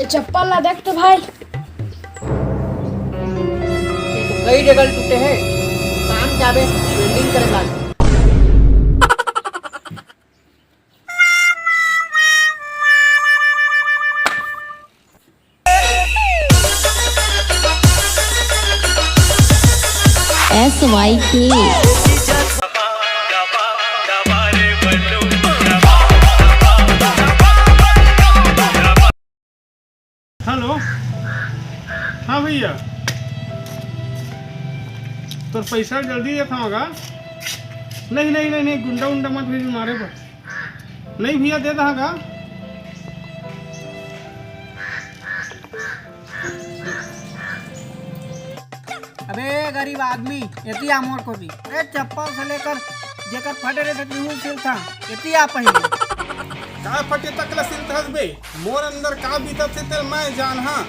ये चप्पल ला देख तो भाई। कई जगह टूटे हैं, काम जाबे वेल्डिंग करे लागे। SYK हेलो, हाँ भैया, तो पैसा जल्दी देता होगा। नहीं नहीं नहीं नहीं, गुंडा उंडा मत भेज मारे पर। नहीं भैया, दे देगा। अबे गरीब आदमी एती आमोर को भी अरे चप्पल से लेकर जेकर फटे रे तक नहीं सिल था एती आ पहले का फटे तक लसिल हसबे मोर अंदर का बीतत से तेल मैं जान। हाँ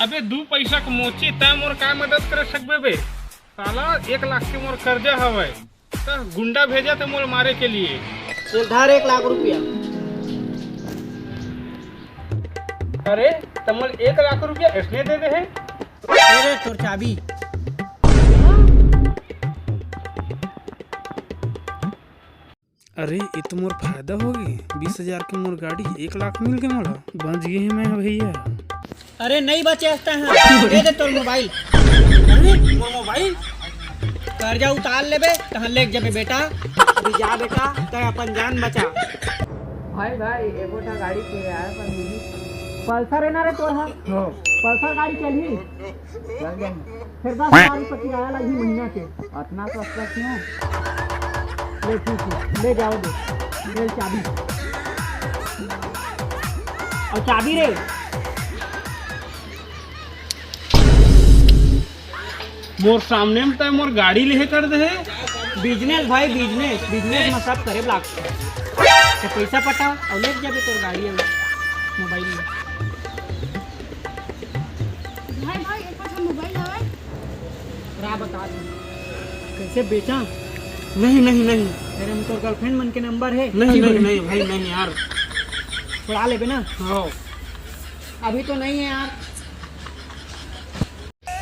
अबे दू पैसा के मोची तय मोर का मदद कर सकबे बे। साला 1 लाख के मोर कर्जा हवे तो गुंडा भेजा थे मोर मारे के लिए। उधार 1 लाख रुपया। अरे तमल 1 लाख रुपया इसने दे दे है। अरे तोर चाबी। अरे ये तो मोर फायदा होगी। 20,000 की मोर गाड़ी 1 लाख मिल गए मोला। बच गए हैं मैं भैया। अरे नहीं बचेस्ता है, दे दे तोर मोबाइल। अरे मोर मोबाइल कर्जा उतार लेबे तहां लेके जाबे बेटा। अभी जा बेटा तय अपन जान बचा। भाई एगोटा गाड़ी किराया पर मिली। पल्सर है ना रे तोर। हां पल्सर गाड़ी चली चल जाए। फिर 10,000 रुपये किराया लगी महीना के। इतना सस्ता क्यों? ले ठीक है, ले जाओ दे। ले चाबी और चाबी रे। मोर सामने में तो मोर गाड़ी ले कर दे। बिजनेस भाई बिजनेस में सब करे ब्लॉक तो पैसा पटा और ले जाबे तोर गाड़ी है मोबाइल में। भाई भाई एक बार मोबाइल है। रा बता दे कैसे बेचा। नहीं नहीं नहीं तेरे में तोर गर्लफ्रेंड मन के नंबर है। नहीं नहीं नहीं भाई नहीं यार, छुड़ा लेबे ना। हाँ अभी तो नहीं है यार।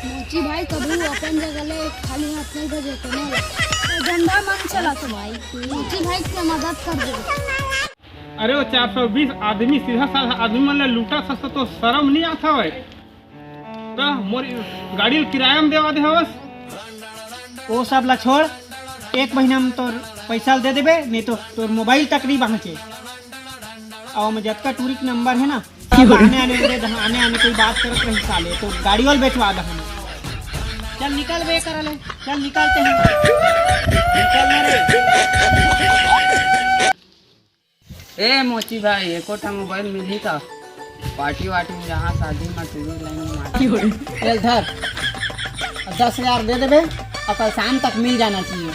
मोची भाई कभी अपन जगह ले खाली हाथ नहीं भेजे तो ना तो गंदा मन चला तो भाई मोची भाई की मदद कर दे। अरे वो 420 आदमी सीधा साधा आदमी मन ले लूटा सस्ता तो शर्म नहीं आता है। तो मोर गाड़ी किराया में देवा दे हवस। वो सब ला छोड़, 1 महीना में तोर पैसा दे देबे नहीं तो तोर मोबाइल तक नहीं बाँचे। और में जब का टूरिक नंबर है ना आने कोई बात करत रही साले तो गाड़ी वाल बेचवा दे। चल निकल बे कर ले, चल निकलते हैं। निकल ना रे। ए मोची भाई एकोटा मोबाइल मिली था पार्टी वार्टी में जहाँ शादी में टूरिक लाइन में मार। चल धर 10,000 दे देबे और कल शाम तक मिल जाना चाहिए।